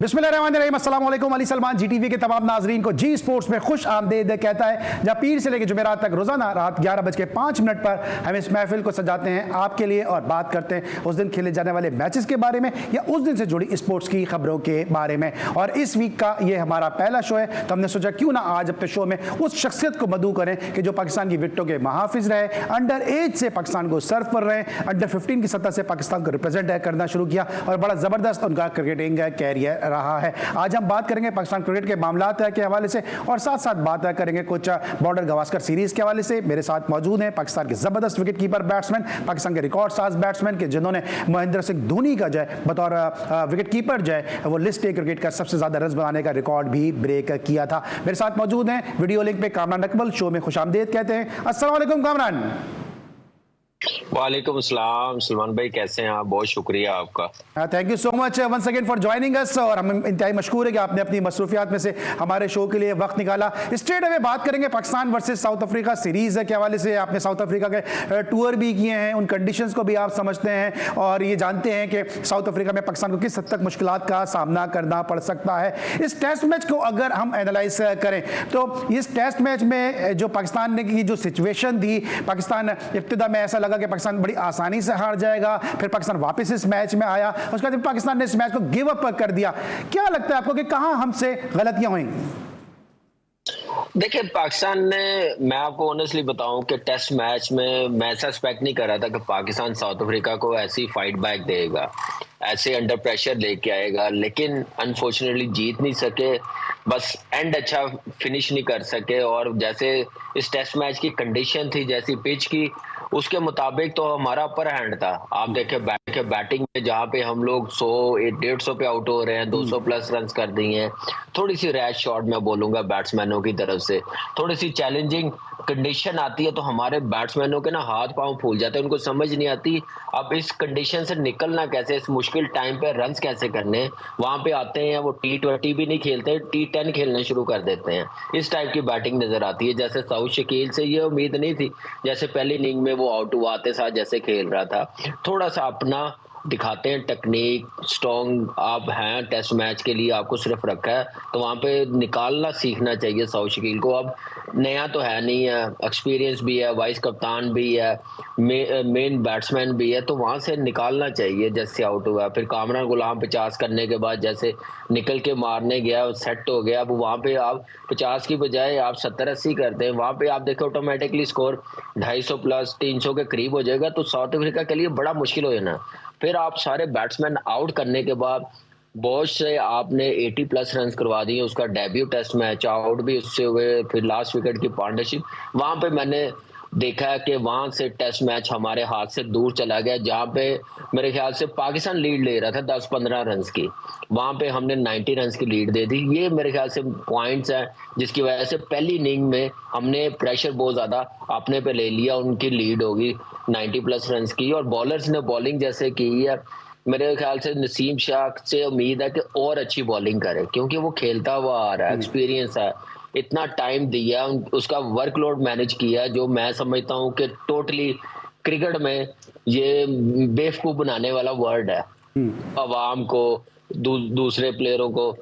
बिस्मिल्लाहिर्रहमानिर्रहीम, अस्सलाम वालेकुम। अली सलमान जीटीवी के तमाम नाजरीन को जी स्पोर्ट्स में खुश आमदीद कहता है, जहाँ पीर से लेकर जुमेरात तक रोजाना रात 11:05 पर हम इस महफिल को सजाते हैं आपके लिए और बात करते हैं उस दिन खेले जाने वाले मैचेस के बारे में या उस दिन से जुड़ी स्पोर्ट्स की खबरों के बारे में। और इस वीक का ये हमारा पहला शो है, तो हमने सोचा क्यों ना आज अपने शो में उस शख्सियत को मदऊ करें कि जो पाकिस्तान की विकेटों के महाफिज रहे, अंडर एज से पाकिस्तान को सर्व कर रहे हैं, अंडर 15 की सतह से पाकिस्तान को रिप्रेजेंट करना शुरू किया और बड़ा जबरदस्त उनका क्रिकेटिंग कैरियर रहा है। आज हम बात करेंगे पाकिस्तान क्रिकेट के मामलात के हवाले से और साथ साथ बात करेंगे कुछ बॉर्डर गवास्कर सीरीज के हवाले से। मेरे साथ मौजूद हैं पाकिस्तान के जबरदस्त विकेट कीपर बैट्समैन, पाकिस्तान के रिकॉर्ड साज बैट्समैन के जिन्होंने महेंद्र सिंह धोनी का जो है बतौर विकेट कीपर जो है वो लिस्ट ए क्रिकेट का सबसे ज्यादा रन बनाने का रिकॉर्ड भी ब्रेक किया था। मेरे साथ मौजूद हैं वीडियो लिंक पे कामरान अकबल, शो में खुशामदीद कहते हैं। अस्सलाम वालेकुम कामरान। वालेकुम अस्सलाम सलमान भाई, कैसे हैं आप? बहुत शुक्रिया आपका। Thank you so much once again for joining us और हम इंतहाई मशकूर है कि आपने अपनी मसरूफियात में से हमारे शो के लिए वक्त निकाला। स्ट्रेट अवे बात करेंगे Pakistan versus south Africa series के हवाले से। आपने साउथ अफ्रीका के टूर भी किए हैं, उन कंडीशंस को भी आप समझते हैं और ये जानते हैं कि साउथ अफ्रीका में पाकिस्तान को किस हद तक मुश्किलात का सामना करना पड़ सकता है। इस टेस्ट मैच को अगर हम एनालाइज करें तो इस टेस्ट मैच में जो पाकिस्तान ने की जो सिचुएशन थी, पाकिस्तान इब्तिदा में ऐसा लगा कि पाकिस्तान बड़ी आसानी से हार जाएगा, फिर पाकिस्तान वापस इस मैच में आया, उसके बाद पाकिस्तान ने इस मैच को गिव अप कर दिया। क्या लगता है आपको कि कहां हमसे गलतियां हुई? देखिए, पाकिस्तान ने, मैं आपको ऑनेस्टली बताऊं कि टेस्ट मैच में मैं ऐसा एक्सपेक्ट नहीं कर रहा था कि पाकिस्तान साउथ अफ्रीका को ऐसी फाइट बैक देगा, ऐसे अंडर प्रेशर लेके आएगा, लेकिन अनफॉर्चुनेटली जीत नहीं सके, बस एंड अच्छा फिनिश नहीं कर सके। और जैसे इस टेस्ट मैच की कंडीशन थी, जैसी पिच की, उसके मुताबिक तो हमारा अपर हैंड था। आप देखे बैटिंग में जहाँ पे हम लोग 100-150 पे आउट हो रहे हैं, 200 प्लस रन कर दिए हैं, थोड़ी सी रैश शॉट मैं बोलूंगा बैट्समैनों की तरफ से, थोड़ी सी चैलेंजिंग कंडीशन आती है तो हमारे बैट्समैनों के ना हाथ पांव फूल जाते हैं, उनको समझ नहीं आती अब इस कंडीशन से निकलना कैसे, इस मुश्किल टाइम पे रन्स कैसे करने। वहां पे आते हैं वो T20 भी नहीं खेलते, T10 खेलना शुरू कर देते हैं। इस टाइप की बैटिंग नजर आती है। जैसे साउथ शकील से ये उम्मीद नहीं थी, जैसे पहली इनिंग में वो आउट हुआ आते साथ जैसे खेल रहा था, थोड़ा सा अपना दिखाते हैं टेक्निक, स्ट्रॉन्ग आप हैं टेस्ट मैच के लिए, आपको सिर्फ रखा है तो वहां पे निकालना सीखना चाहिए साउथ शकील को। अब नया तो है नहीं है, एक्सपीरियंस भी है, वाइस कप्तान भी है, मेन बैट्समैन भी है, तो वहां से निकालना चाहिए। जैसे आउट हुआ, फिर कामरान गुलाम 50 करने के बाद जैसे निकल के मारने गया, सेट हो गया, अब वहां पे आप 50 की बजाय आप 70-80 करते हैं, वहां पे आप देखो ऑटोमेटिकली स्कोर 250 प्लस 300 के करीब हो जाएगा, तो साउथ अफ्रीका के लिए बड़ा मुश्किल हो जाना। फिर आप सारे बैट्समैन आउट करने के बाद बहुत से आपने 80 प्लस रन करवा दिए, उसका डेब्यू टेस्ट मैच, आउट भी उससे हुए, फिर लास्ट विकेट की पार्टनरशिप, वहां पे मैंने देखा है कि वहां से टेस्ट मैच हमारे हाथ से दूर चला गया। जहां पे मेरे ख्याल से पाकिस्तान लीड ले रहा था 10-15 रन की, वहां पे हमने 90 रन की लीड दे दी। ये मेरे ख्याल से पॉइंट्स हैं जिसकी वजह से पहली इनिंग में हमने प्रेशर बहुत ज्यादा अपने पे ले लिया, उनकी लीड होगी 90 प्लस रन की। और बॉलर्स ने बॉलिंग जैसे की है, मेरे ख्याल से नसीम शाह से उम्मीद है कि और अच्छी बॉलिंग करे, क्योंकि वो खेलता हुआ आ रहा है, एक्सपीरियंस है, इतना टाइम दिया, उसका वर्कलोड मैनेज किया, जो मैं समझता हूँ कि टोटली क्रिकेट में ये बेवकूफ बनाने वाला वर्ड है अवाम को, दूसरे प्लेयरों को।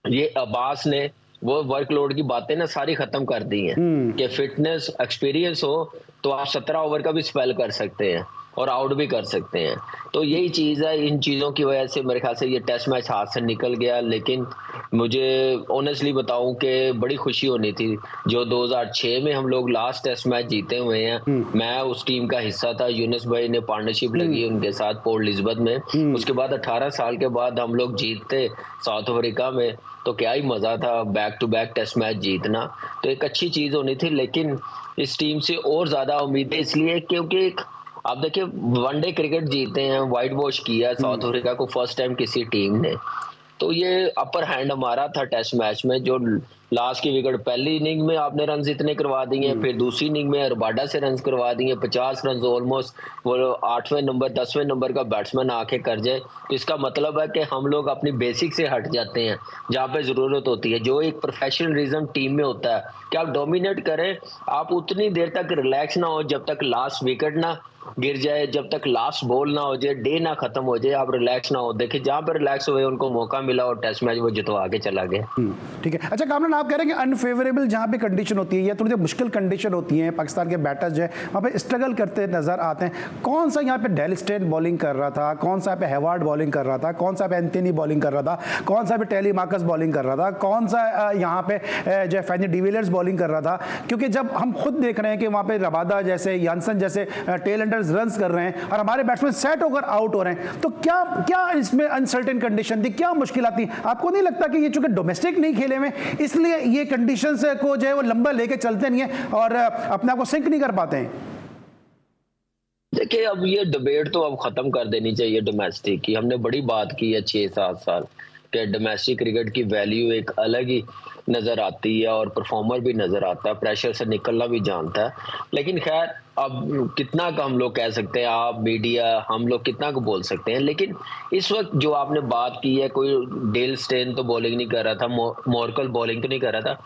ये अब्बास ने वो वर्कलोड की बातें ना सारी खत्म कर दी हैं कि फिटनेस एक्सपीरियंस हो तो आप 17 ओवर का भी स्पेल कर सकते हैं और आउट भी कर सकते हैं। तो यही चीज है, इन चीजों की वजह से मेरे ख्याल से ये टेस्ट मैच हाथ से निकल गया। लेकिन मुझे ऑनेस्टली बताऊं कि बड़ी खुशी होनी थी, जो 2006 में हम लोग लास्ट टेस्ट मैच जीते हुए हैं, मैं उस टीम का हिस्सा था, यूनुस भाई ने पार्टनरशिप लगी उनके साथ पोर्ट एलिजाबेथ में, उसके बाद 18 साल के बाद हम लोग जीतते साउथ अफ्रीका में, तो क्या ही मजा था back to back test match जीतना, तो एक अच्छी चीज होनी थी। लेकिन इस टीम से और ज्यादा उम्मीदें इसलिए क्योंकि आप देखिए वनडे क्रिकेट जीते हैं, व्हाइट वॉश किया साउथ अफ्रीका को फर्स्ट टाइम किसी टीम ने, तो ये अपर हैंड हमारा था टेस्ट मैच में। जो लास्ट की विकेट पहली इनिंग में आपने रन इतने करवा दिए, फिर दूसरी इनिंग में रबाडा से रन करवा दिए 50 रन, ऑलमोस्ट वो 8वें नंबर 10वें नंबर का बैट्समैन आके कर जाए, तो इसका मतलब है कि हम लोग अपनी बेसिक से हट जाते हैं जहाँ पे जरूरत होती है, जो एक प्रोफेशनलिज्म टीम में होता है कि आप डोमिनेट करें, आप उतनी देर तक रिलैक्स ना हो जब तक लास्ट विकेट ना गिर जाए, जब तक लास्ट बॉल ना हो जाए, डे ना खत्म हो जाए, आप रिलैक्स ना हो। देखिए जहां पर रिलैक्स हुए उनको मौका मिला और टेस्ट मैच वो जितवा के चला गया। ठीक है। अच्छा कामरान, आप कह रहे हैं कि अनफेवरेबल जहां पे कंडीशन होती है या थोड़ी मुश्किल कंडीशन होती है, पाकिस्तान के बैटर्स जो है वहां पे स्ट्रगल करते नजर आते हैं। कौन सा यहाँ पे डेल स्टेन बॉलिंग कर रहा था, कौन सा पे हेवार्ड बॉलिंग कर रहा था, कौन सा पे एंथनी बॉलिंग कर रहा था, कौन सा पे टेली मार्कस बॉलिंग कर रहा था, कौन सा यहाँ पे जो फैनी डिविलियर्स बॉलिंग कर रहा था? क्योंकि जब हम खुद देख रहे हैं कि वहाँ पे रबादा जैसे, यानसन जैसे टेल एंडर्स रन्स कर रहे हैं और हमारे बैट्समैन सेट होकर आउट हो रहे हैं, तो क्या क्या इसमें अनसर्टेन कंडीशन थी, क्या मुश्किल आती? आपको नहीं लगता कि ये चूंकि डोमेस्टिक नहीं खेले में, इसलिए ये कंडीशंस को जो है वो लंबा लेके चलते नहीं है और अपने आप को सिंक नहीं कर पाते हैं? देखिए अब ये डिबेट तो अब खत्म कर देनी चाहिए डोमेस्टिक की। हमने बड़ी बात की है 6-7 साल कि डोमेस्टिक क्रिकेट की वैल्यू एक अलग ही नजर आती है और परफॉर्मर भी नजर आता है, प्रेशर से निकलना भी जानता है। लेकिन खैर अब कितना का हम लोग कह सकते हैं, आप मीडिया हम लोग कितना को बोल सकते हैं। लेकिन इस वक्त जो आपने बात की है, कोई डेल स्टेन तो बॉलिंग नहीं कर रहा था, मोरकल बॉलिंग तो नहीं कर रहा था,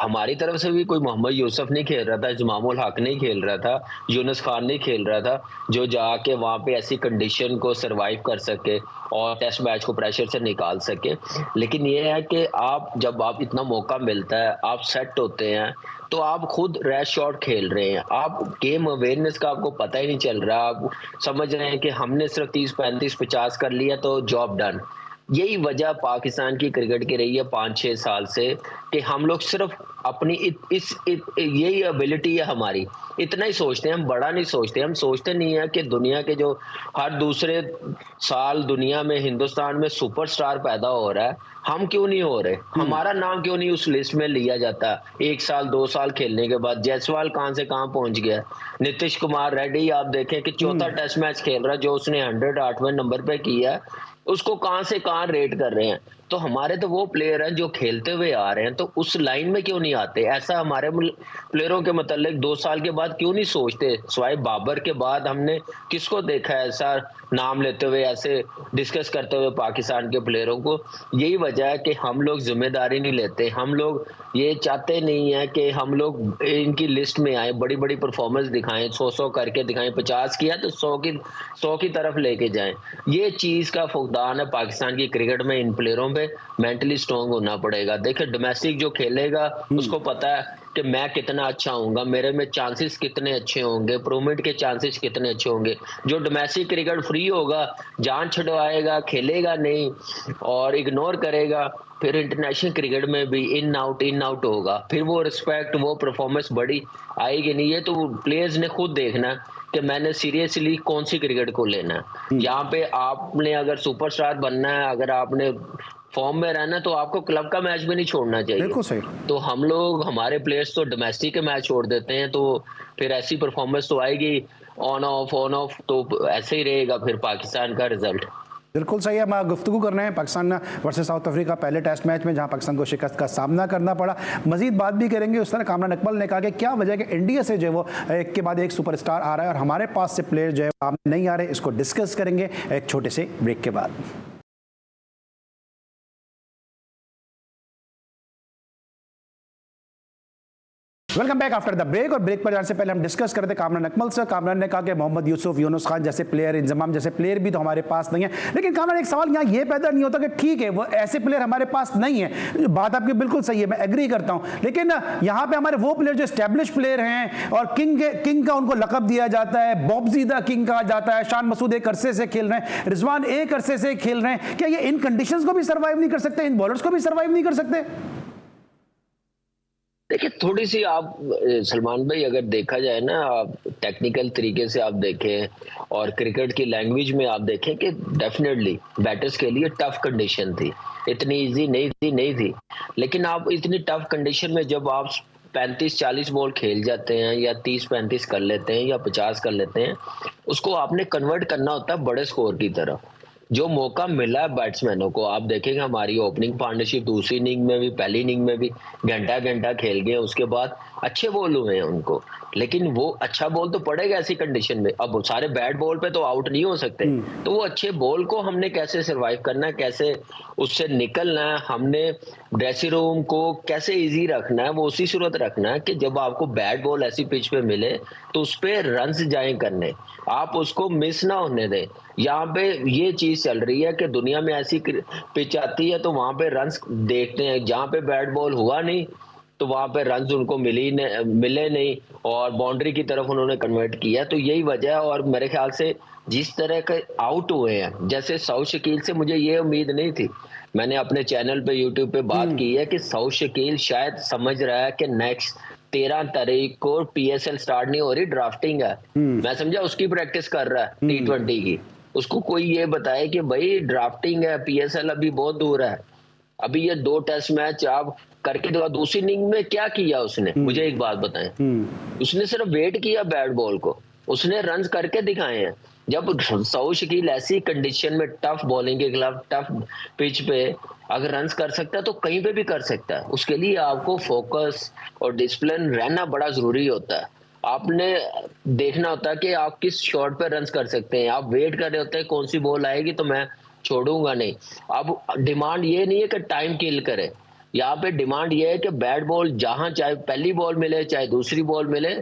हमारी तरफ से भी कोई मोहम्मद यूसुफ नहीं खेल रहा था, इमामुल हक नहीं खेल रहा था, यूनुस खान नहीं खेल रहा था, जो जाके वहां पे ऐसी कंडीशन को सरवाइव कर सके और टेस्ट मैच को प्रेशर से निकाल सके। लेकिन ये है कि आप जब आप इतना मौका मिलता है, आप सेट होते हैं, तो आप खुद रैश शॉट खेल रहे हैं, आप गेम अवेयरनेस का आपको पता ही नहीं चल रहा, आप समझ रहे हैं कि हमने सिर्फ 30-35-50 कर लिया तो जॉब डन। यही वजह पाकिस्तान की क्रिकेट की रही है 5-6 साल से कि हम लोग सिर्फ अपनी यही एबिलिटी है हमारी, इतना ही सोचते हैं, हम बड़ा नहीं सोचते। हम सोचते नहीं है कि दुनिया के जो हर दूसरे साल दुनिया में हिंदुस्तान में सुपरस्टार पैदा हो रहा है, हम क्यों नहीं हो रहे, हमारा नाम क्यों नहीं उस लिस्ट में लिया जाता? 1 साल 2 साल खेलने के बाद जायसवाल कहां से कहां पहुंच गया, नीतीश कुमार रेड्डी आप देखें कि चौथा टेस्ट मैच खेल रहा है, जो उसने 100 8वें नंबर पे किया है, उसको कहां से कहां रेट कर रहे हैं। तो हमारे तो वो प्लेयर हैं जो खेलते हुए आ रहे हैं, तो उस लाइन में क्यों नहीं आते? ऐसा हमारे प्लेयरों के मतलब 2 साल के बाद क्यों नहीं सोचते? स्वाइब बाबर के बाद हमने किसको देखा है ऐसा नाम लेते हुए, ऐसे डिस्कस करते हुए पाकिस्तान के प्लेयरों को? यही वजह है कि हम लोग जिम्मेदारी नहीं लेते, हम लोग ये चाहते नहीं है कि हम लोग इनकी लिस्ट में आए, बड़ी बड़ी परफॉर्मेंस दिखाएं, 100 करके दिखाएं, 50 किया तो 100 की तरफ लेके जाएं। ये चीज का फुकदान है पाकिस्तान की क्रिकेट में। इन प्लेयरों पे मेंटली स्ट्रांग होना पड़ेगा। देखिए डोमेस्टिक जो खेलेगा उसको पता है कि मैं कितना अच्छा होऊंगा, मेरे में चांसेस कितने अच्छे होंगे, इंप्रूवमेंट के चांसेस कितने अच्छे होंगे। जो डोमेस्टिक क्रिकेट फ्री होगा, जान छुड़वाएगा, खेलेगा नहीं और इग्नोर करेगा, फिर इंटरनेशनल क्रिकेट में भी इन आउट होगा, फिर वो रिस्पेक्ट, वो परफॉर्मेंस बड़ी आएगी नहीं। ये तो प्लेयर्स ने खुद देखना है कि मैंने सीरियसली कौन सी क्रिकेट को लेना है। यहाँ पे आपने अगर सुपरस्टार बनना है, अगर आपने फॉर्म में रहना, तो आपको क्लब का मैच भी नहीं छोड़ना चाहिए। बिल्कुल सही। तो हम लोग, हमारे प्लेयर्स तो डोमेस्टिक के मैच छोड़ देते हैं, तो फिर ऐसी परफॉर्मेंस तो आएगी, ऑन ऑफ तो ऐसे ही रहेगा फिर पाकिस्तान का रिजल्ट। बिल्कुल सही है। हम गुफ्तगू कर रहे हैं पाकिस्तान वर्सेस साउथ अफ्रीका पहले टेस्ट मैच में, जहां पाकिस्तान को शिकस्त का सामना करना पड़ा। मजीद बात भी करेंगे। उस तरह कामरान इकबाल ने कहा कि क्या वजह है कि इंडिया से जो है वो एक के बाद एक सुपरस्टार आ रहा है और हमारे पास से प्लेयर जो है सामने नहीं आ रहे, इसको डिस्कस करेंगे एक छोटे से ब्रेक के बाद। Welcome back after the break. और ब्रेक पर जाने से पहले हम डिस्कस कर रहे थे कामरान अकमल से। कामरान ने कहा कि मोहम्मद यूसुफ, यूनुस खान जैसे प्लेयर, इंजमाम जैसे प्लेयर भी तो हमारे पास नहीं है। लेकिन कामरान एक सवाल यहाँ ये पैदा नहीं होता कि ठीक है वो ऐसे प्लेयर हमारे पास नहीं है, बात आपकी बिल्कुल सही है, मैं एग्री करता हूँ। लेकिन यहाँ पे हमारे वो प्लेयर जो एस्टेब्लिश प्लेयर हैं और किंग का उनको लकब दिया जाता है, बॉबजीदा किंग कहा जाता है, शान मसूद एक अरसे से खेल रहे हैं, रिजवान एक अरसे से खेल रहे हैं, क्या ये इन कंडीशंस को भी सर्वाइव नहीं कर सकते, इन बॉलर्स को भी सर्वाइव नहीं कर सकते? देखिए थोड़ी सी आप सलमान भाई, अगर देखा जाए ना, आप टेक्निकल तरीके से आप देखें और क्रिकेट की लैंग्वेज में आप देखें कि डेफिनेटली बैटर्स के लिए टफ कंडीशन थी, इतनी इजी नहीं थी। लेकिन आप इतनी टफ कंडीशन में जब आप 35-40 बॉल खेल जाते हैं या 30-35 कर लेते हैं या 50 कर लेते हैं, उसको आपने कन्वर्ट करना होता है बड़े स्कोर की तरफ। जो मौका मिला है बैट्समैनों को, आप देखेंगे हमारी ओपनिंग पार्टनरशिप दूसरी इनिंग में भी पहली इनिंग में भी घंटा घंटा खेल गए, उसके बाद अच्छे बॉल हुए हैं उनको, लेकिन वो अच्छा बॉल तो पड़ेगा ऐसी कंडीशन में। अब सारे बैट बॉल पे तो आउट नहीं हो सकते, तो वो अच्छे बॉल को हमने कैसे सरवाइव करना है, कैसे उससे निकलना है, हमने ड्रेसिंग रूम को कैसे इजी रखना है, वो उसी सूरत रखना है कि जब आपको बैट बॉल ऐसी पिच पे मिले तो उस पे रन्स जाए करने, आप उसको मिस ना होने दें। यहाँ पे ये चीज चल रही है कि दुनिया में ऐसी पिच आती है तो वहां पे रन्स देखते हैं, जहां पे बैट बॉल हुआ नहीं तो वहां पे रन्स उनको मिले नहीं और बाउंड्री की तरफ उन्होंने कन्वर्ट किया, तो यही वजह है। और मेरे ख्याल से जिस तरह के आउट हुए हैं, जैसे सऊद शकील से मुझे ये उम्मीद नहीं थी, मैंने अपने चैनल पे यूट्यूब पे बात की है कि सऊद शकील शायद समझ रहा है कि नेक्स्ट 13 तारीख को पीएसएल स्टार्ट नहीं हो रही, ड्राफ्टिंग है, मैं समझा उसकी प्रैक्टिस कर रहा है T20 की। उसको कोई ये बताए कि भाई ड्राफ्टिंग है, पीएसएल अभी बहुत दूर है, अभी ये 2 टेस्ट मैच आप करके दो। दूसरी इनिंग में क्या किया उसने, मुझे एक बात बताएं, उसने सिर्फ वेट किया बैट बॉल को, उसने रन करके दिखाए हैं। जब सऊद शकील ऐसी कंडीशन में टफ बॉलिंग के खिलाफ टफ पिच पे अगर रन कर सकता है तो कहीं पे भी कर सकता है, उसके लिए आपको फोकस और डिसिप्लिन रहना बड़ा जरूरी होता है। आपने देखना होता है कि आप किस शॉट पे रन कर सकते हैं, आप वेट कर रहे होते हैं कौन सी बॉल आएगी तो मैं छोड़ूंगा नहीं। अब डिमांड ये नहीं है कि टाइम किल करे, यहाँ पे डिमांड ये है कि बैट बॉल जहां चाहे पहली बॉल मिले चाहे दूसरी बॉल मिले,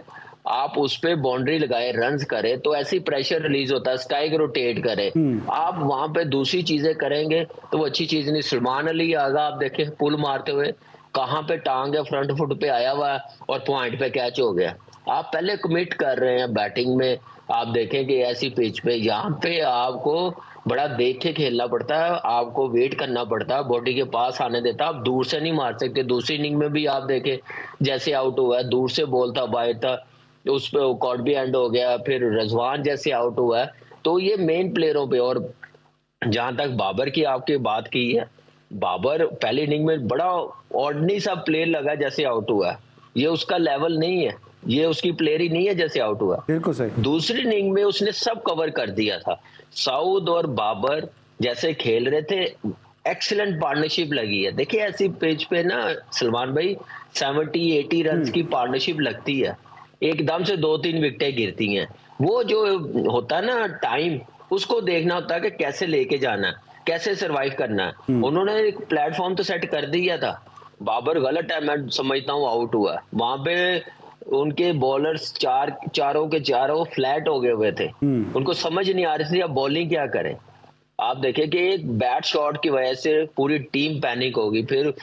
आप उस पे बाउंड्री लगाए रन करे तो ऐसी प्रेशर रिलीज होता है, स्ट्राइक रोटेट करे, आप वहां पे दूसरी चीजें करेंगे तो वो अच्छी चीज नहीं। सलमान अली आगा आप देखें पुल मारते हुए कहाँ पे टांग है, फ्रंट फुट पे आया हुआ है और पॉइंट पे कैच हो गया। आप पहले कमिट कर रहे हैं बैटिंग में, आप देखें कि ऐसी पिच पे यहाँ पे आपको बड़ा देख के खेलना पड़ता है, आपको वेट करना पड़ता है, बॉडी के पास आने देता, आप दूर से नहीं मार सकते। दूसरी इनिंग में भी आप देखें जैसे आउट हुआ है, दूर से बॉल था, बाहर था, उस पे कॉट भी एंड हो गया, फिर रजवान जैसे आउट हुआ है। तो ये मेन प्लेयरों पे। और जहां तक बाबर की आपकी बात की है, बाबर पहली इनिंग में बड़ा ऑर्डिनरी सा प्लेयर लगा जैसे आउट हुआ है, ये उसका लेवल नहीं है, ये उसकी प्लेयर ही नहीं है जैसे आउट हुआ। बिल्कुल सही। दूसरी इनिंग में उसने सब कवर कर दिया था, सऊद और बाबर जैसे खेल रहे थे, एक्सीलेंट पार्टनरशिप लगी है। देखिए ऐसी पिच पे ना सलमान भाई 70-80 रन की पार्टनरशिप लगती है, एकदम से 2-3 विकेटें गिरती हैं, वो जो होता है ना टाइम, उसको देखना होता है कि कैसे लेके जाना है, कैसे सरवाइव करना है। उन्होंने एक प्लेटफॉर्म तो सेट कर दिया था, बाबर गलत है मैं समझता हूँ आउट हुआ, वहां पे उनके बॉलर्स चारों के चारों फ्लैट हो गए हुए थे, उनको समझ नहीं आ रही थी अब बॉलिंग क्या करें। आप देखें कि एक बैट शॉट की वजह से पूरी टीम पैनिक होगी, फिर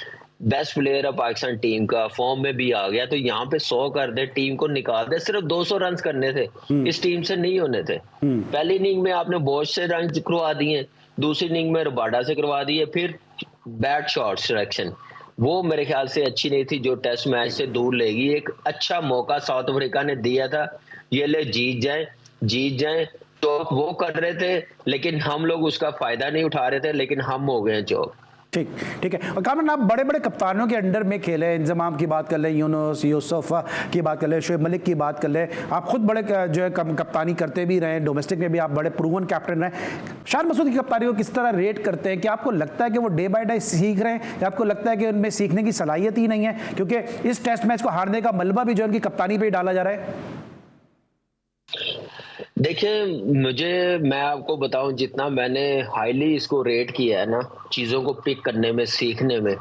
बेस्ट प्लेयर है पाकिस्तान टीम का फॉर्म में भी आ गया, तो यहाँ पे 100 कर दे, टीम को निकाल दे, सिर्फ 200 रन करने थे, इस टीम से नहीं होने थे। पहली इनिंग में आपने बहुत से रन करवा दिए, दूसरी इनिंग में रबाडा से करवा दिए, फिर बैट शॉट सिलेक्शन वो मेरे ख्याल से अच्छी नहीं थी, जो टेस्ट मैच से दूर लेगी। एक अच्छा मौका साउथ अफ्रीका ने दिया था, ये ले जीत जाए तो वो कर रहे थे, लेकिन हम लोग उसका फायदा नहीं उठा रहे थे, लेकिन हम हो गए चौक। ठीक है। और कामरान आप बड़े बड़े कप्तानों के अंडर में खेले, इंजमाम की बात कर ले, यूनुस यूसुफ की बात कर ले, शोएब मलिक की बात कर ले, आप खुद बड़े जो है कप्तानी करते भी रहे, डोमेस्टिक में भी आप बड़े प्रूवन कैप्टन रहे। शान मसूद की कप्तानी को किस तरह रेट करते हैं? क्या आपको लगता है कि वो डे बाय डे सीख रहे हैं, या आपको लगता है कि उनमें सीखने की सलाहियत ही नहीं है, क्योंकि इस टेस्ट मैच को हारने का मलबा भी जो उनकी कप्तानी पर ही डाला जा रहा है? देखिए मैं आपको बताऊं, जितना मैंने हाईली इसको रेट किया है ना, चीजों को पिक करने में सीखने में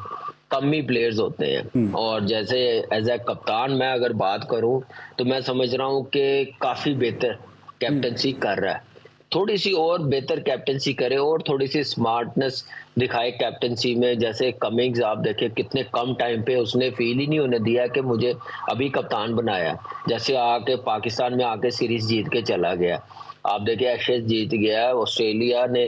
कम ही प्लेयर्स होते हैं। और जैसे एज ए कप्तान मैं अगर बात करूं तो मैं समझ रहा हूं कि काफी बेहतर कैप्टनसी कर रहा है, थोड़ी सी और बेहतर कैप्टनसी करे और थोड़ी सी स्मार्टनेस दिखाए कैप्टनसी में। जैसे कमिंग्स आप देखें कितने कम टाइम पे उसने फील ही नहीं होने दिया कि मुझे अभी कप्तान बनाया, जैसे आके पाकिस्तान में आके सीरीज जीत के चला गया। आप देखिए एशेज जीत गया, ऑस्ट्रेलिया ने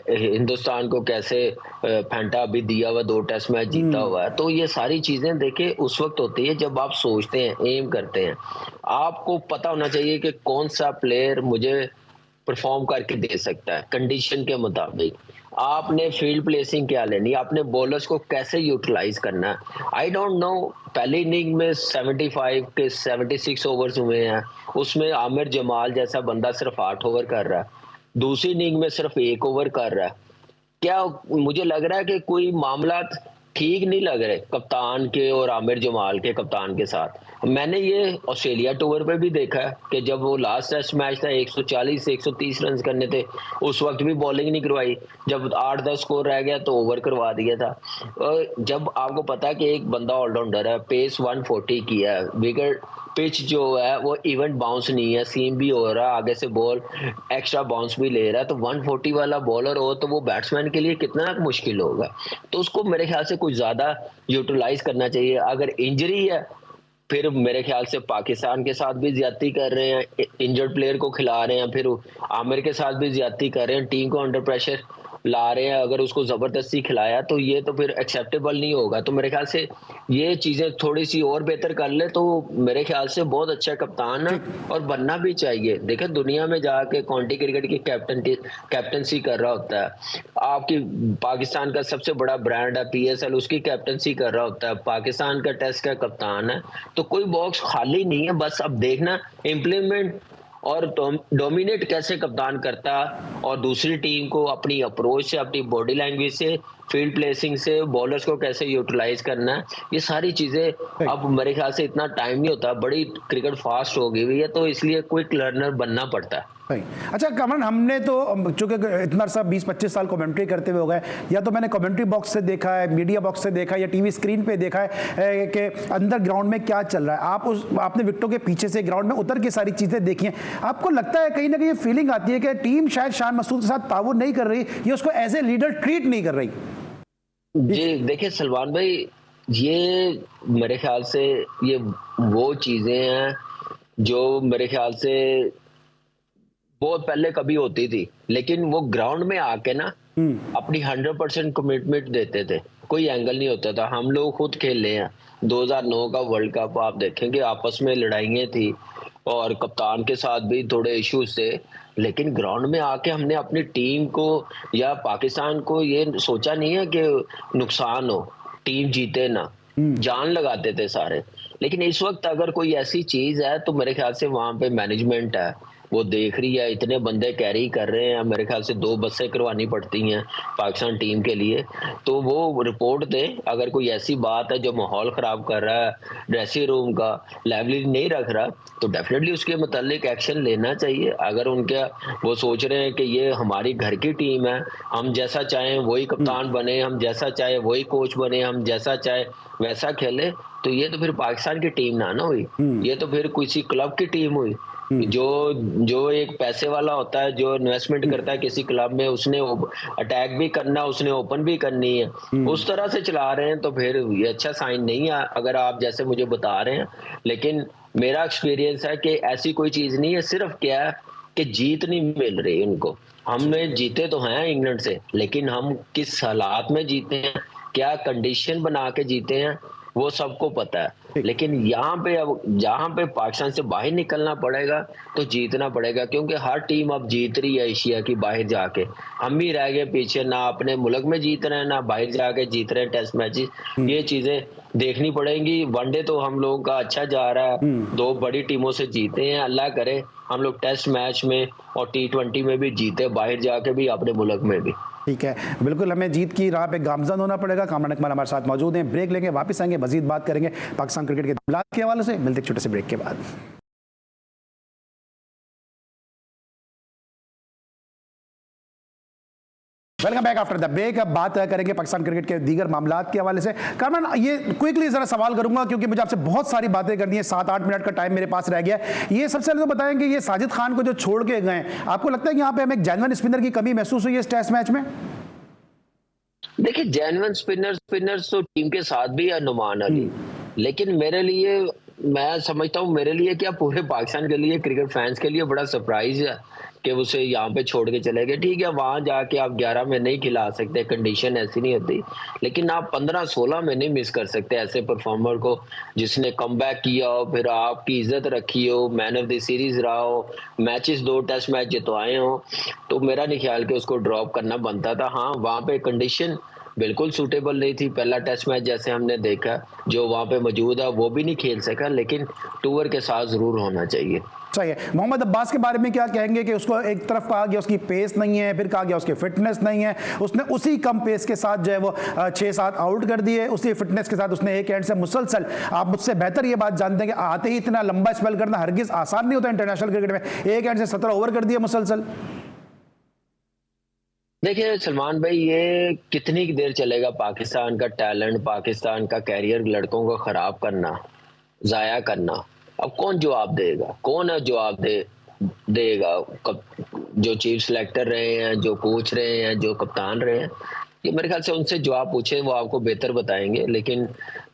हिंदुस्तान को कैसे फेंटा अभी दिया हुआ, 2 टेस्ट मैच जीता हुआ है। तो ये सारी चीजें देखिए उस वक्त होती है जब आप सोचते हैं, एम करते हैं, आपको पता होना चाहिए कि कौन सा प्लेयर मुझे परफॉर्म करके दे सकता है कंडीशन के मुताबिक। आपने फील्ड प्लेसिंग क्या लेनी, आपने बॉलर्स को कैसे यूटिलाइज करना है। आई डोंट नो, पहली इनिंग में 75 के 76 ओवर्स हुए हैं, उसमें आमिर जमाल जैसा बंदा सिर्फ 8 ओवर कर रहा है, दूसरी इनिंग में सिर्फ 1 ओवर कर रहा है। क्या मुझे लग रहा है कि कोई मामला ठीक नहीं लग रहे कप्तान के और आमिर जमाल के कप्तान के साथ। मैंने ये ऑस्ट्रेलिया टूर पे भी देखा है कि जब वो लास्ट टेस्ट मैच था 140 से 130 रन करने थे, उस वक्त भी बॉलिंग नहीं करवाई। जब 8-10 स्कोर रह गया तो ओवर करवा दिया था। और जब आपको पता है कि एक बंदा ऑलराउंडर है, पेस 140 किया है, विकेट पिच जो है वो इवेंट बाउंस नहीं है, सीम भी हो रहा है, आगे से बॉल एक्स्ट्रा बाउंस भी ले रहा है, तो 140 वाला बॉलर हो तो वो बैट्समैन के लिए कितना मुश्किल होगा। तो उसको मेरे ख्याल से कुछ ज्यादा यूटिलाइज करना चाहिए। अगर इंजरी है फिर मेरे ख्याल से पाकिस्तान के साथ भी ज्यादती कर रहे हैं, इंजर्ड प्लेयर को खिला रहे हैं, फिर आमिर के साथ भी ज्यादती कर रहे हैं, टीम को अंडर प्रेशर ला रहे हैं। अगर उसको जबरदस्ती खिलाया तो ये तो फिर एक्सेप्टेबल नहीं होगा। तो मेरे ख्याल से ये चीजें थोड़ी सी और बेहतर कर ले तो मेरे ख्याल से बहुत अच्छा कप्तान है और बनना भी चाहिए। देखिए दुनिया में जाके काउंटी क्रिकेट की कैप्टनसी कर रहा होता है, आपकी पाकिस्तान का सबसे बड़ा ब्रांड है PSL, उसकी कैप्टनसी कर रहा होता है, पाकिस्तान का टेस्ट का कप्तान है। तो कोई बॉक्स खाली नहीं है, बस अब देखना इम्प्लीमेंट और डोमिनेट कैसे कप्तान करता और दूसरी टीम को अपनी अप्रोच से, अपनी बॉडी लैंग्वेज से, फील्ड प्लेसिंग से बॉलर्स को कैसे यूटिलाइज करना है, ये सारी चीजें अब मेरे ख्याल से इतना टाइम नहीं होता, बड़ी क्रिकेट फास्ट हो गई हुई है, तो इसलिए क्विक लर्नर बनना पड़ता है। अच्छा कमरन, हमने तो चूंकि इतना सा 20-25 साल कमेंट्री करते हुए हो गए, या तो मैंने कमेंट्री बॉक्स से देखा है, मीडिया बॉक्स से देखा है, या टीवी स्क्रीन पे देखा है कि अंदर ग्राउंड में क्या चल रहा है। आपने विकेटों के पीछे से ग्राउंड में उतर के सारी चीजें देखी हैं। आपको लगता है कहीं ना कहीं ये फीलिंग आती है कि टीम शायद शान मसूद के साथ ताउन नहीं कर रही, ये उसको एज ए लीडर ट्रीट नहीं कर रही? जी देखिए सलमान भाई, ये मेरे ख्याल से ये वो चीजें हैं जो मेरे ख्याल से बहुत पहले कभी होती थी, लेकिन वो ग्राउंड में आके ना अपनी 100% कमिटमेंट देते थे, कोई एंगल नहीं होता था। हम लोग खुद खेले हैं 2009 का वर्ल्ड कप, आप देखेंगे आपस में लड़ाइयाँ थी और कप्तान के साथ भी थोड़े इश्यूज थे, लेकिन ग्राउंड में आके हमने अपनी टीम को या पाकिस्तान को ये सोचा नहीं है कि नुकसान हो, टीम जीते ना, जान लगाते थे सारे। लेकिन इस वक्त अगर कोई ऐसी चीज है तो मेरे ख्याल से वहां पे मैनेजमेंट है, वो देख रही है, इतने बंदे कैरी कर रहे हैं, मेरे ख्याल से 2 बसें करवानी पड़ती हैं पाकिस्तान टीम के लिए, तो वो रिपोर्ट दे। अगर कोई ऐसी बात है जो माहौल खराब कर रहा है, ड्रेसिंग रूम का लाइवली नहीं रख रहा, तो डेफिनेटली उसके मुतालिक एक्शन लेना चाहिए। अगर उनके वो सोच रहे हैं कि ये हमारी घर की टीम है, हम जैसा चाहें वही कप्तान बने, हम जैसा चाहे वही कोच बने, हम जैसा चाहे वैसा खेले, तो ये तो फिर पाकिस्तान की टीम ना हुई, ये तो फिर किसी क्लब की टीम हुई। जो एक पैसे वाला होता है, जो इन्वेस्टमेंट करता है किसी क्लब में, उसने अटैक भी करना, उसने ओपन भी करनी है, उस तरह से चला रहे हैं, तो फिर ये अच्छा साइन नहीं है अगर आप जैसे मुझे बता रहे हैं। लेकिन मेरा एक्सपीरियंस है कि ऐसी कोई चीज नहीं है, सिर्फ क्या है कि जीत नहीं मिल रही उनको। हमने जीते तो हैं इंग्लैंड से, लेकिन हम किस हालात में जीते हैं, क्या कंडीशन बना के जीते हैं, वो सबको पता है। लेकिन यहाँ पे अब जहाँ पे पाकिस्तान से बाहर निकलना पड़ेगा तो जीतना पड़ेगा, क्योंकि हर टीम अब जीत रही है एशिया की बाहर जाके, हम ही रह गए पीछे, ना अपने मुल्क में जीत रहे हैं ना बाहर जाके जीत रहे हैं टेस्ट मैचेस। ये चीजें देखनी पड़ेंगी। वनडे तो हम लोगों का अच्छा जा रहा है, 2 बड़ी टीमों से जीते हैं, अल्लाह करे हम लोग टेस्ट मैच में और T20 में भी जीते, बाहर जाके भी अपने मुल्क में भी। ठीक है, बिल्कुल हमें जीत की राह पे गामजन होना पड़ेगा। कामरान इकबाल हमारे साथ मौजूद हैं, ब्रेक लेंगे, वापस आएंगे, मजीद बात करेंगे पाकिस्तान क्रिकेट के मामलात के हवाले से। मिलते छोटे से ब्रेक के बाद। Welcome back after the break. अब बात करेंगे पाकिस्तान क्रिकेट के दीगर मामलात के हवाले से। कामरान, ये क्विकली जरा सवाल करूंगा क्योंकि मुझे आपसे बहुत सारी बातें करनी है, 7-8 मिनट का टाइम मेरे पास रह गया। ये सबसे पहले तो बताएंगे, ये साजिद खान को जो छोड़ के गए, आपको लगता है कि यहाँ पे हमें एक जेन्युइन स्पिनर की कमी महसूस हुई है इस टेस्ट मैच में? देखिए जेन्युइन स्पिनर्स तो टीम के साथ भी है, नुमान अली, लेकिन मेरे लिए, मैं समझता हूँ मेरे लिए क्या पूरे पाकिस्तान के लिए, क्रिकेट फैंस के लिए बड़ा सरप्राइज है कि उसे यहाँ पे छोड़ के चले गए। ठीक है, वहां जाके आप 11 में नहीं खिला सकते, कंडीशन ऐसी नहीं होती, लेकिन आप 15-16 में नहीं मिस कर सकते ऐसे परफॉर्मर को जिसने कमबैक किया हो, फिर आपकी इज्जत रखी हो, मैन ऑफ द सीरीज रहा हो, मैचेस 2 टेस्ट मैच जितवाए हो, तो मेरा नहीं ख्याल कि उसको ड्रॉप करना बनता था। हाँ, वहां पे कंडीशन बिल्कुल सूटेबल नहीं थी। पहला टेस्ट मैच जैसे हमने देखा, जो वहां पे मौजूद है वो भी नहीं खेल सका, लेकिन टूर के साथ जरूर होना चाहिए। सही है। मोहम्मद अब्बास के बारे में क्या कहेंगे कि उसको एक तरफ कहा गया उसकी पेस नहीं है, फिर कहा गया उसकी फिटनेस नहीं है, उसने उसी कम पेस के साथ जो है वो 6-7 आउट कर दिए, उसी फिटनेस के साथ उसने एक एंड से मुसलसल, आप मुझसे बेहतर ये बात जानते हैं कि आते ही इतना लंबा स्पेल करना हरगिज आसान नहीं होता इंटरनेशनल क्रिकेट में, एक एंड से 17 ओवर कर दिए मुसलसल। देखिए सलमान भाई, ये कितनी देर चलेगा पाकिस्तान का टैलेंट, पाकिस्तान का कैरियर लड़कों को खराब करना, जाया करना। अब कौन जवाब देगा, कौन है जवाब देगा? जो चीफ सिलेक्टर रहे हैं, जो कोच रहे हैं, जो कप्तान रहे हैं, ये मेरे ख्याल से उनसे जवाब पूछे, वो आपको बेहतर बताएंगे। लेकिन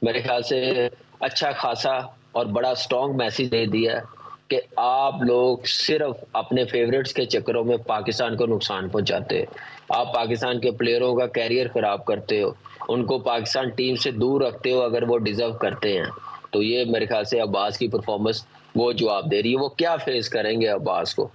मेरे ख्याल से अच्छा खासा और बड़ा स्ट्रॉन्ग मैसेज दे दिया कि आप लोग सिर्फ अपने फेवरेट्स के चक्करों में पाकिस्तान को नुकसान पहुंचाते हो, आप पाकिस्तान के प्लेयरों का कैरियर खराब करते हो, उनको पाकिस्तान टीम से दूर रखते हो अगर वो डिजर्व करते हैं। तो ये मेरे ख्याल से अब्बास की परफॉर्मेंस वो जवाब दे रही है। वो क्या फेस करेंगे अब्बास को,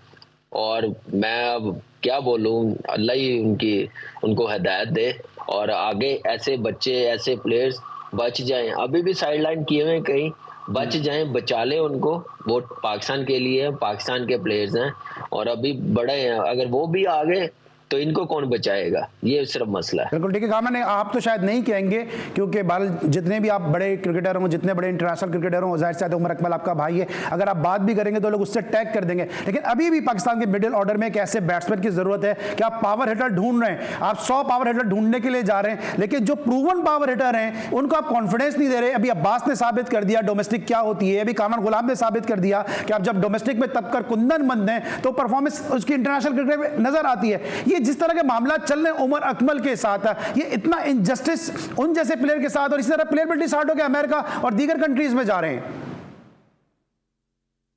और मैं अब क्या बोलूं, अल्लाह ही उनको हिदायत दे और आगे ऐसे बच्चे, ऐसे प्लेयर्स बच जाएं। अभी भी साइड लाइन किए हुए कहीं, बच जाएं, बचा ले उनको। वो पाकिस्तान के लिए, पाकिस्तान के प्लेयर्स हैं और अभी बड़े हैं, अगर वो भी आ गए तो इनको कौन बचाएगा, ये सिर्फ मसला है। बिल्कुल ठीक है। कामरान, आप तो शायद नहीं कहेंगे क्योंकि जितने भी आप बड़े क्रिकेटर हों, जितने बड़े इंटरनेशनल क्रिकेटर हों, जाहिर सी बात है उमर अकमल आपका भाई है, अगर आप बात भी करेंगे तो लोग उससे टैग कर देंगे। लेकिन अभी भी पाकिस्तान के मिडिल ऑर्डर में एक ऐसे बैट्समैन की जरूरत है कि आप पावर हिटर ढूंढ रहे हैं, आप 100 पावर हिटर ढूंढने के लिए जा रहे हैं, लेकिन जो प्रूवन पावर हिटर हैं उनको आप कॉन्फिडेंस नहीं दे रहे। अभी अब्बास ने साबित कर दिया डोमेस्टिक क्या होती है, अभी कामरान गुलाम ने साबित कर दिया कि आप जब डोमेस्टिक में तपकर कुंदन बंद हैं तो परफॉर्मेंस उसकी इंटरनेशनल क्रिकेट में नजर आती है। ये जिस तरह के मामला चल रहे उमर अकमल के साथ, ये इतना इनजस्टिस उन जैसे प्लेयर के साथ, और इसी तरह प्लेयर बिल्टी स्टार्ट हो के अमेरिका और दीगर कंट्रीज में जा रहे हैं।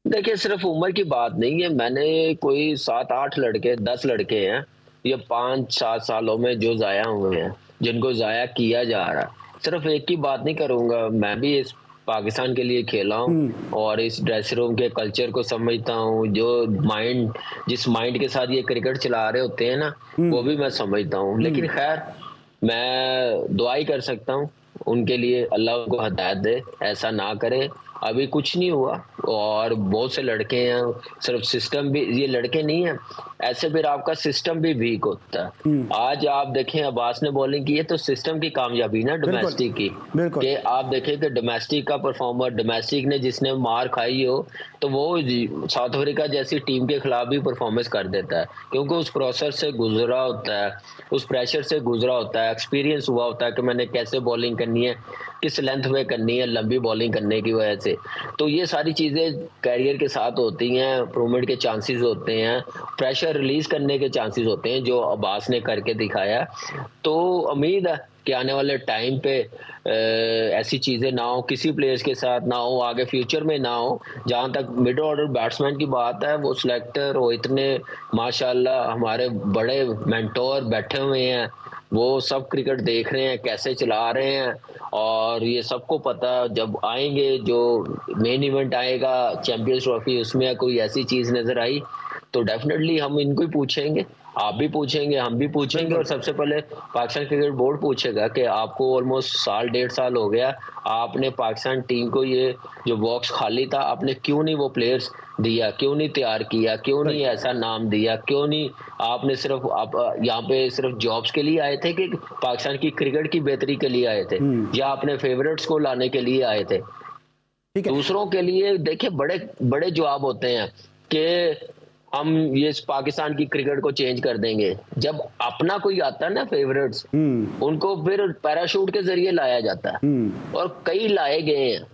देखिए सिर्फ उम्र की बात नहीं है, मैंने कोई 7-8 लड़के, 10 लड़के हैं ये 5-7 सालों में जो जाया हुए हैं, जिनको जाया किया जा रहा है। सिर्फ एक की बात नहीं करूंगा, मैं भी इस पाकिस्तान के लिए खेला हूँ और इस ड्रेसिंग रूम के कल्चर को समझता हूँ। जो माइंड, जिस माइंड के साथ ये क्रिकेट चला रहे होते हैं ना, वो भी मैं समझता हूँ। लेकिन खैर, मैं दुआ ही कर सकता हूँ उनके लिए, अल्लाह उनको हिदायत दे, ऐसा ना करे। अभी कुछ नहीं हुआ और बहुत से लड़के हैं, सिर्फ सिस्टम भी, ये लड़के नहीं है, ऐसे फिर आपका सिस्टम भी वीक होता है। आज आप देखें अब्बास ने बॉलिंग की है तो सिस्टम की कामयाबी ना डोमेस्टिक की, कि आप देखें कि डोमेस्टिक का परफॉर्मर, डोमेस्टिक ने जिसने मार खाई हो तो वो साउथ अफ्रीका जैसी टीम के खिलाफ भी परफॉर्मेंस कर देता है, क्योंकि उस प्रोसेस से गुजरा होता है, उस प्रेशर से गुजरा होता है, एक्सपीरियंस हुआ होता है कि मैंने कैसे बॉलिंग करनी है, किस लेंथ में करनी है, लंबी बॉलिंग करने की वजह से। तो ये सारी चीजें कैरियर के साथ होती हैं, इम्प्रूवमेंट के चांसेस होते हैं, प्रेशर रिलीज करने के चांसेस होते हैं, जो अब्बास ने करके दिखाया। तो उम्मीद है कि आने वाले टाइम पे ऐसी चीजें ना हो, किसी प्लेयर्स के साथ ना हो, आगे फ्यूचर में ना हो। जहां तक मिडिल ऑर्डर बैट्समैन की बात है, वो सिलेक्टर वो इतने माशाल्लाह हमारे बड़े मेंटोर बैठे हुए हैं, वो सब क्रिकेट देख रहे हैं कैसे चला रहे हैं, और ये सबको पता जब आएंगे, जो मेन इवेंट आएगा चैंपियंस ट्रॉफी, उसमें कोई ऐसी चीज नजर आई तो डेफिनेटली हम इनको ही पूछेंगे, आप भी पूछेंगे, हम भी पूछेंगे, और सबसे पहले पाकिस्तान क्रिकेट बोर्ड पूछेगा कि आपको ऑलमोस्ट 1.5 साल हो गया, आपने पाकिस्तान टीम को ये जो बॉक्स खाली था, आपने क्यों नहीं वो प्लेयर्स दिया, क्यों नहीं तैयार किया, क्यों नहीं ऐसा नाम दिया, क्यों नहीं आपने सिर्फ आप यहाँ पे सिर्फ जॉब्स के लिए आए थे कि पाकिस्तान की क्रिकेट की बेहतरी के लिए आए थे, या अपने फेवरेट्स को लाने के लिए आए थे? दूसरों के लिए देखिए बड़े बड़े जवाब होते हैं कि हम ये पाकिस्तान की क्रिकेट को चेंज कर देंगे। जब अपना कोई आता है ना फेवरेट्स, उनको फिर पैराशूट के जरिए लाया जाता है, और कई लाए गए हैं।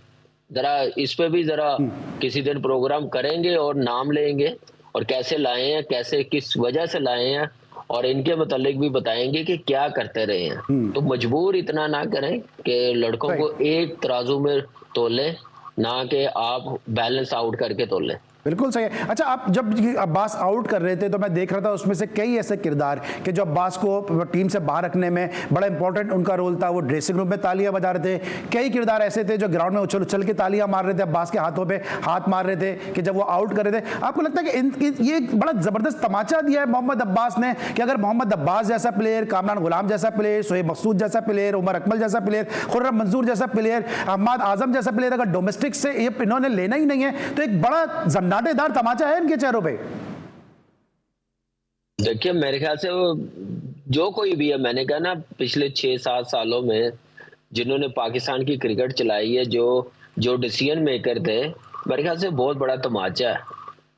जरा इस पे भी जरा किसी दिन प्रोग्राम करेंगे और नाम लेंगे, और कैसे लाए हैं, कैसे किस वजह से लाए हैं, और इनके मुतालिक भी बताएंगे कि क्या करते रहे हैं। तो मजबूर इतना ना करें कि लड़कों को एक तराजू में तोलें, ना कि आप बैलेंस आउट करके तोलें। बिल्कुल सही है। अच्छा, आप जब अब्बास आउट कर रहे थे तो मैं देख रहा था उसमें से कई ऐसे किरदार कि जो अब्बास को टीम से बाहर रखने में बड़ा इंपॉर्टेंट उनका रोल था। वो ड्रेसिंग रूम में तालियां बजा रहे थे। कई किरदार ऐसे थे जो ग्राउंड में उछल उछल के तालियां मार रहे थे, अब्बास के हाथों पे हाथ मार रहे थे कि जब वो आउट कर रहे थे। आपको लगता है कि ये बड़ा जबरदस्त तमाचा दिया है मोहम्मद अब्बास ने कि अगर मोहम्मद अब्बास जैसा प्लेयर, कामरान गुलाम जैसा प्लेयर, शोएब मकसूद जैसा प्लेयर, उमर अकमल जैसा प्लेयर, खुर्रम मंजूर जैसा प्लेयर, अहमद आजम जैसा प्लेयर अगर डोमेस्टिक से ये इन्होंने लेना ही नहीं है तो एक बड़ा जन्नाटेदार तमाचा है इनके चेहरों पे। देखिए मेरे ख्याल से वो जो कोई भी है, मैंने कहा ना पिछले 6-7 सालों में जिन्होंने पाकिस्तान की क्रिकेट चलाई है, जो डिसीजन मेकर थे, मेरे ख्याल से बहुत बड़ा तमाचा है।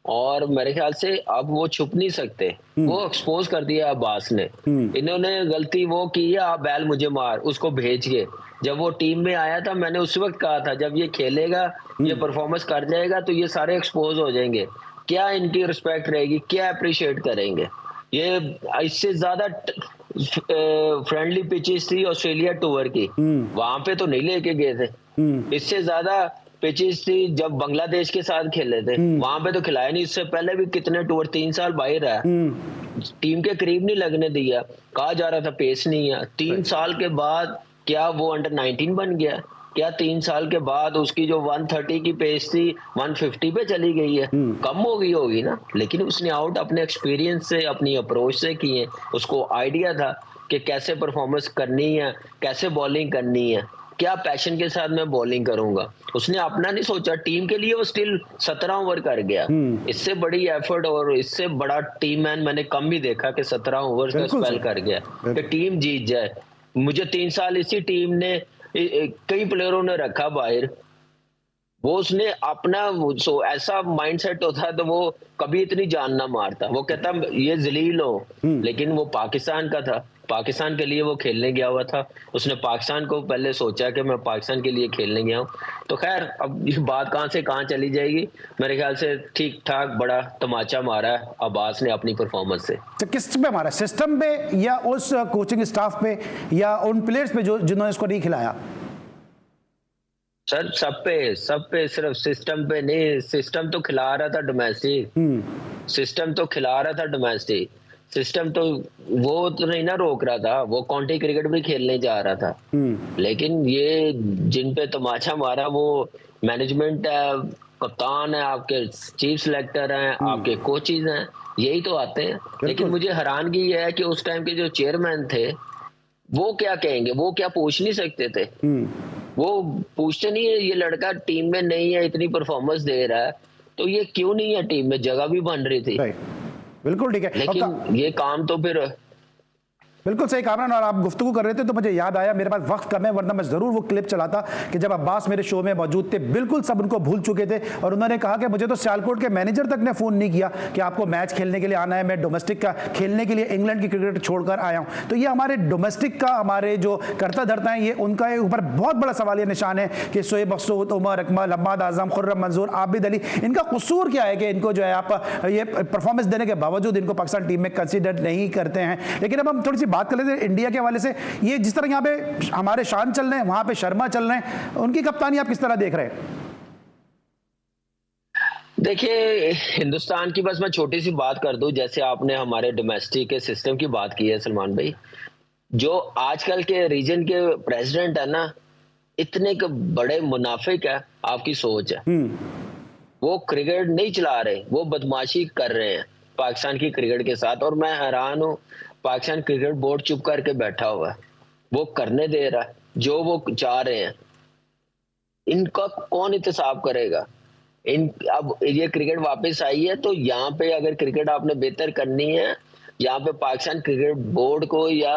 और मेरे ख्याल से अब वो छुप नहीं सकते, वो एक्सपोज कर दिया अब्बास ने। इन्होंने गलती वो की है, आप बैल मुझे मार, उसको भेज के। जब वो टीम में आया था मैंने उस वक्त कहा था जब ये खेलेगा, ये परफॉर्मेंस कर जाएगा तो ये सारे एक्सपोज हो जाएंगे। क्या इनकी रिस्पेक्ट रहेगी, क्या अप्रिशिएट करेंगे। ये इससे ज्यादा फ्रेंडली पिचेस थी ऑस्ट्रेलिया टूर की, वहां पे तो नहीं लेके गए थे। इससे ज्यादा पिचेस थी जब बांग्लादेश के साथ खेले थे, वहां पे तो खिलाया नहीं। इससे पहले भी कितने टूर 3 साल बाहर रहा, टीम के करीब नहीं लगने दिया। कहा जा रहा था पेस नहीं है। 3 साल के बाद क्या वो अंडर 19 बन गया? क्या 3 साल के बाद उसकी जो 130 की पेस थी 150 पे चली गई है? कम हो गई होगी ना। लेकिन उसने आउट अपने एक्सपीरियंस से, अपनी अप्रोच से किए। उसको आइडिया था कि कैसे परफॉर्मेंस करनी है, कैसे बॉलिंग करनी है, क्या पैशन के साथ मैं बॉलिंग करूंगा। उसने अपना नहीं सोचा, टीम के लिए वो स्टिल 17 ओवर कर गया। इससे बड़ी एफर्ट और इससे बड़ा टीम मैन मैंने कम ही देखा कि 17 ओवर का स्पेल कर गया कि टीम जीत जाए। मुझे 3 साल इसी टीम ने कई प्लेयरों ने रखा बाहर। वो उसने अपना ऐसा माइंडसेट होता तो वो कभी इतनी जान ना मारता। वो कहता ये जलील हो, लेकिन वो पाकिस्तान का था, पाकिस्तान के लिए वो खेलने गया हुआ था। उसने पाकिस्तान को पहले सोचा कि मैं पाकिस्तान के लिए खेलने गया हूँ। तो खैर अब ये बात कहां से कहां चली जाएगी। मेरे ख्याल से ठीक ठाक बड़ा तमाचा मारा है अब्बास ने अपनी परफॉर्मेंस से। तो किस पे मारा, सिस्टम पे या उस कोचिंग स्टाफ पे या उन प्लेयर्स पे जो जिन्होंने इसको नहीं खिलाया? सर सब पे, सिर्फ सिस्टम पे नहीं। सिस्टम तो खिला रहा था डोमेस्टिक, सिस्टम तो खिला रहा था डोमेस्टिक। सिस्टम तो वो तो नहीं ना रोक रहा था, वो काउंटी क्रिकेट भी खेलने जा रहा था। लेकिन ये जिन पे तमाचा मारा वो मैनेजमेंट है, कप्तान है, आपके चीफ सिलेक्टर हैं, आपके कोचेज हैं, यही तो आते हैं। लेकिन मुझे हैरानगी ये है कि उस टाइम के जो चेयरमैन थे वो क्या कहेंगे, वो क्या पूछ नहीं सकते थे? वो पूछते नहीं है ये लड़का टीम में नहीं है, इतनी परफॉर्मेंस दे रहा है तो ये क्यों नहीं है टीम में, जगह भी बन रही थी। बिल्कुल ठीक है, लेकिन ये काम तो फिर बिल्कुल सही कामरान। और आप गुफ्तगू कर रहे थे तो मुझे याद आया, मेरे पास वक्त कम है वरना मैं जरूर वो क्लिप चलाता कि जब अब्बास मेरे शो में मौजूद थे, बिल्कुल सब उनको भूल चुके थे और उन्होंने कहा कि मुझे तो सियालकोट के मैनेजर तक ने फोन नहीं किया कि आपको मैच खेलने के लिए आना है, मैं डोमेस्टिक का खेलने के लिए इंग्लैंड की क्रिकेट छोड़कर आया हूं। तो ये हमारे डोमेस्टिक का, हमारे जो करता धरता है, ये उनका ऊपर बहुत बड़ा सवालिया निशान है कि शोएब मकसूद, उमर अकमल, अहमद आजम, खुर्रम मंजूर, आबिद अली, इनका कसूर क्या है कि इनको जो है आप ये परफॉर्मेंस देने के बावजूद इनको पाकिस्तान टीम में कंसीडर नहीं करते हैं। लेकिन अब हम थोड़ी सी बात कर लेते हैं इंडिया के हवाले से। ये जिस तरह यहाँ पे हमारे शान चल रहे हैं, वहां पे शर्मा चल रहे हैं, उनकी कप्तानी आप किस तरह देख रहे हैं? देखिए हिंदुस्तान की बस मैं छोटी सी बात कर दूं, जैसे आपने हमारे डोमेस्टिक के सिस्टम की बात की है सलमान भाई, जो आजकल के रीजन के प्रेसिडेंट है ना, इतने बड़े मुनाफिक है, आपकी सोच है। वो क्रिकेट नहीं चला रहे, वो बदमाशी कर रहे हैं पाकिस्तान की क्रिकेट के साथ। और मैं हैरान हूं, पाकिस्तान क्रिकेट बोर्ड चुप करके बैठा हुआ है, वो करने दे रहा है जो वो चाह रहे हैं। इनका कौन एहतसाब करेगा? अब ये क्रिकेट वापस आई है तो यहाँ पे अगर क्रिकेट आपने बेहतर करनी है, यहाँ पे पाकिस्तान क्रिकेट बोर्ड को या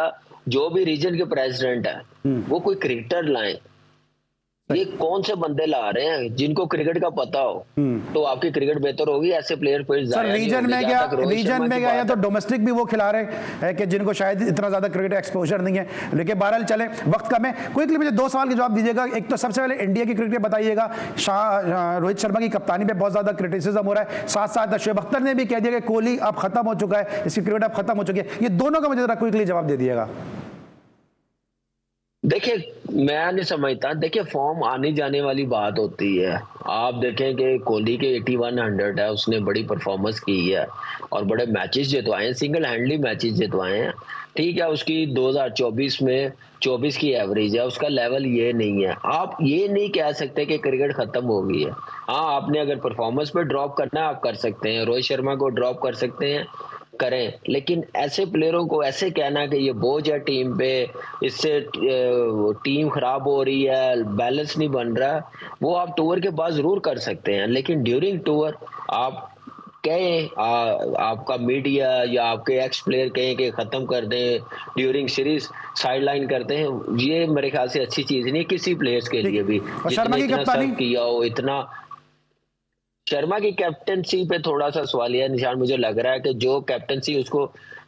जो भी रीजन के प्रेसिडेंट है वो कोई क्रिकेटर लाएं। ये कौन से बंदे ला रहे हैं जिनको क्रिकेट का पता हो, तो आपकी क्रिकेट बेहतर होगी। ऐसे प्लेयर फिर रीजन में गया या तो डोमेस्टिक भी वो खिला रहे हैं कि जिनको शायद इतना ज्यादा क्रिकेट एक्सपोजर नहीं है। लेकिन बहरहाल चले, वक्त कम है, क्विकली मुझे 2 सवाल के जवाब दीजिएगा। एक तो सबसे पहले इंडिया की क्रिकेट बताइएगा, रोहित शर्मा की कप्तानी पे बहुत ज्यादा क्रिटिसिज्म हो रहा है, साथ साथ शोएब अख्तर ने भी कह दिया कि कोहली अब खत्म हो चुका है, इसकी क्रिकेट अब खत्म हो चुकी है। ये दोनों का मुझे जरा क्विकली जवाब दे दिएगा। देखिए, मैं नहीं समझता। देखिए, फॉर्म आने जाने वाली बात होती है। आप देखें कि कोहली के 8100 है, उसने बड़ी परफॉर्मेंस की है और बड़े मैचेस जितवाए हैं, सिंगल हैंडली मैचेस जितवाए हैं। ठीक है, उसकी 2024 में 24 की एवरेज है, उसका लेवल ये नहीं है। आप ये नहीं कह सकते कि क्रिकेट खत्म हो गई है। हाँ, आपने अगर परफॉर्मेंस पे ड्रॉप करना है, आप कर सकते हैं। रोहित शर्मा को ड्रॉप कर सकते हैं, करें, लेकिन ऐसे प्लेयरों को ऐसे कहना कि ये बोझ है टीम पे, इससे टीम खराब हो रही है, बैलेंस नहीं बन रहा, वो आप टूर के बाद जरूर कर सकते हैं। लेकिन ड्यूरिंग टूर आप कहें, आपका मीडिया या आपके एक्स प्लेयर कहें कि खत्म कर दें, ड्यूरिंग सीरीज साइडलाइन करते हैं, ये मेरे ख्याल से अच्छी चीज नहीं किसी प्लेयर्स के लिए भी। और शर्मा की कप्तानी किया हो इतना, शर्मा की कैप्टनसी पे थोड़ा सा सवालिया निशान मुझे लग रहा है कि जो कैप्टनसी उसको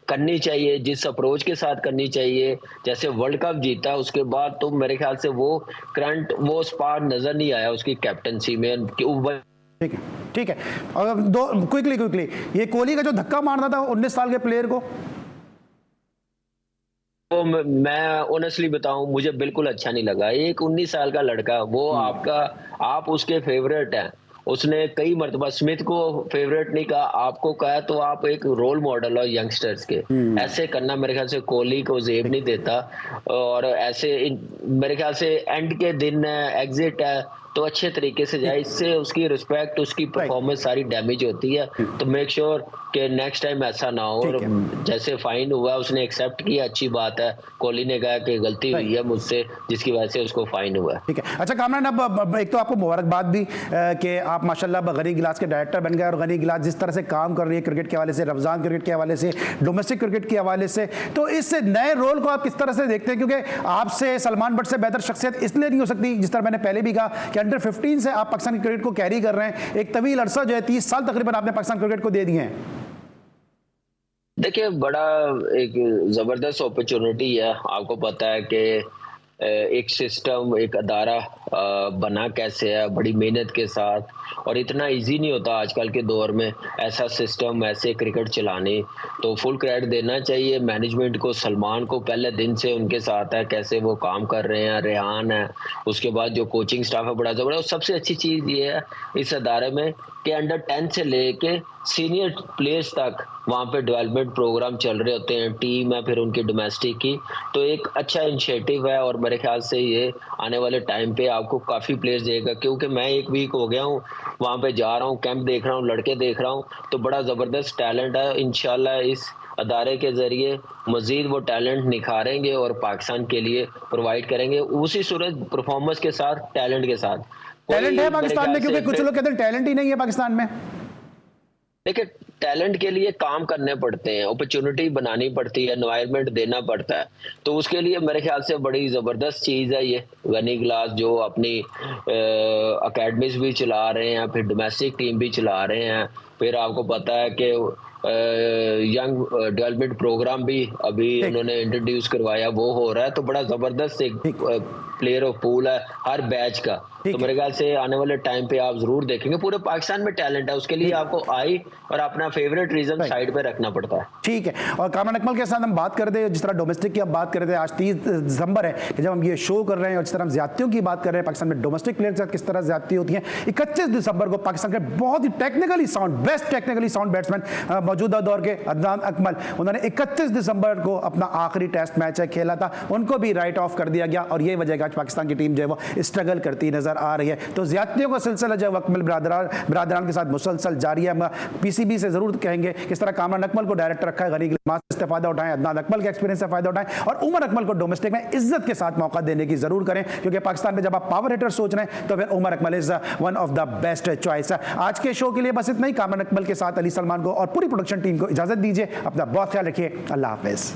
करनी चाहिए, जिस अप्रोच के साथ करनी चाहिए, जैसे वर्ल्ड कप जीता उसके बाद, तो मेरे ख्याल से वो करंट वो स्पार्क नजर नहीं आया उसकी कैप्टनसी में। ठीक है, ठीक है। और दो क्विकली ये कोहली का जो धक्का मारना था 19 साल के प्लेयर को, तो मैं ऑनेस्टली बताऊं, मुझे बिल्कुल अच्छा नहीं लगा। एक 19 साल का लड़का, वो आपका, आप उसके फेवरेट हैं, उसने कई मरतबा स्मिथ को फेवरेट नहीं कहा, आपको कहा, तो आप एक रोल मॉडल हो यंगस्टर्स के। ऐसे करना मेरे ख्याल से कोहली को जेब नहीं देता। और ऐसे मेरे ख्याल से एंड के दिन एग्जिट है तो अच्छे तरीके से जाए, इससे उसकी रिस्पेक्ट, उसकी परफॉर्मेंस सारी डैमेज होती है। तो मेक श्योर कि नेक्स्ट टाइम ऐसा ना हो। और जैसे फाइन हुआ उसने एक्सेप्ट किया, अच्छी बात है। कोहली ने कहा कि गलती हुई है मुझसे, जिसकी वजह से उसको फाइन हुआ। ठीक है। अच्छा कामरान, अब एक तो आपको मुबारकबाद भी कि आप माशाल्लाह गनी गिलास के डायरेक्टर बन गए, और गनी गिलास जिस तरह से काम कर रही है क्रिकेट के हवाले से, रमजान क्रिकेट के हवाले से, डोमेस्टिक क्रिकेट के हवाले से, तो इस नए रोल को आप किस तरह से देखते हैं? क्योंकि आपसे सलमान बट से बेहतर शख्सियत इसलिए नहीं हो सकती, जिस तरह मैंने पहले भी कहा कि अंडर 15 से आप पाकिस्तान क्रिकेट को कैरी कर रहे हैं। एक तवील अरसा जो है 30 साल तकरीबन आपने पाकिस्तान क्रिकेट को दे दिए हैं। देखिए, बड़ा एक जबरदस्त अपॉर्चुनिटी है। आपको पता है कि एक सिस्टम, एक अदारा बना कैसे है, बड़ी मेहनत के साथ, और इतना इजी नहीं होता आजकल के दौर में ऐसा सिस्टम, ऐसे क्रिकेट चलाने। तो फुल क्रेडिट देना चाहिए मैनेजमेंट को, सलमान को, पहले दिन से उनके साथ है, कैसे वो काम कर रहे हैं, रेहान है, उसके बाद जो कोचिंग स्टाफ है बड़ा जबरदस्त। सबसे अच्छी चीज़ ये है इस अदारे में कि अंडर 10 से लेके सीनियर प्लेयर्स तक वहाँ पे डेवलपमेंट प्रोग्राम चल रहे होते हैं, टीम है फिर उनकी डोमेस्टिक की। तो एक अच्छा इनिशिएटिव है, और मेरे ख्याल से ये आने वाले टाइम पे आपको काफ़ी प्लेयर्स देगा। क्योंकि मैं एक वीक हो गया हूँ वहाँ पे जा रहा हूँ, कैंप देख रहा हूँ, लड़के देख रहा हूँ, तो बड़ा ज़बरदस्त टैलेंट है। इंशाल्लाह इस अदारे के जरिए मजीद वो टैलेंट निखारेंगे और पाकिस्तान के लिए प्रोवाइड करेंगे, उसी सूरत परफॉर्मेंस के साथ, टैलेंट के साथ। टैलेंट है पाकिस्तान में, क्योंकि कुछ लोग कहते हैं टैलेंट ही नहीं है पाकिस्तान में। देखिए, टैलेंट के लिए काम करने पड़ते हैं, अपॉर्चुनिटी बनानी पड़ती है, एनवायरनमेंट देना पड़ता है। तो उसके लिए मेरे ख्याल से बड़ी ज़बरदस्त चीज़ है ये गनी गिलास, जो अपनी अकेडमीज भी चला रहे हैं, फिर डोमेस्टिक टीम भी चला रहे हैं, फिर आपको पता है कि यंग डेवलपमेंट प्रोग्राम भी अभी उन्होंने इंट्रोड्यूस करवाया, वो हो रहा है। तो बड़ा ज़बरदस्त एक प्लेयर ऑफ पूल है हर बैच का। तो मेरे ख्याल से आने वाले टाइम पे आप जरूर देखेंगे, पूरे पाकिस्तान में टैलेंट है, उसके लिए आपको आई और अपना फेवरेट रीजन साइड पे रखना पड़ता है। ठीक है। और कामरान अकमल के साथ हम बात कर रहे थे, जिस तरह डोमेस्टिक की हम बात कर रहे थे, आज 30 दिसंबर है कि जब हम ये शो कर रहे हैं, और जिस तरह हम ज्यादतियों की बात कर रहे हैं पाकिस्तान में डोमेस्टिक प्लेयर के साथ किस तरह ज्यादती होती है। 31 दिसंबर को पाकिस्तान के बहुत ही technically sound, best technically sound batsman मौजूदा दौर के अदनान अकमल, उन्होंने 31 दिसंबर को अपना आखिरी टेस्ट मैच है खेला था, उनको भी राइट ऑफ कर दिया गया। और ये वजह है आज पाकिस्तान की टीम जो है वो स्ट्रगल करती नजर आ रही है। तो ज्यादतियों का सिलसिला जो अकमल बिरादरान के साथ मुसलसल जारी है। पीसीबी से जरूर कहेंगे किस तरह कामरान अकमल को डायरेक्टर रखा है, गनी गिलास से फायदा उठाएं, अदनान अकमल के एक्सपीरियंस से फायदा उठाएं, और उमर अकमल को डोमेस्टिक में इज्जत के साथ मौका देने की जरूर करें। क्योंकि पाकिस्तान में जब आप पावर हिटर सोच रहे हैं तो फिर Umar Akmal is one of the best choice. आज के शो के लिए बस इतना ही। कामरान अकमल के साथ अली सलमान को और पूरी प्रोडक्शन टीम को इजाजत दीजिए। अपना बहुत ख्याल रखिए। अल्लाह हाफिज।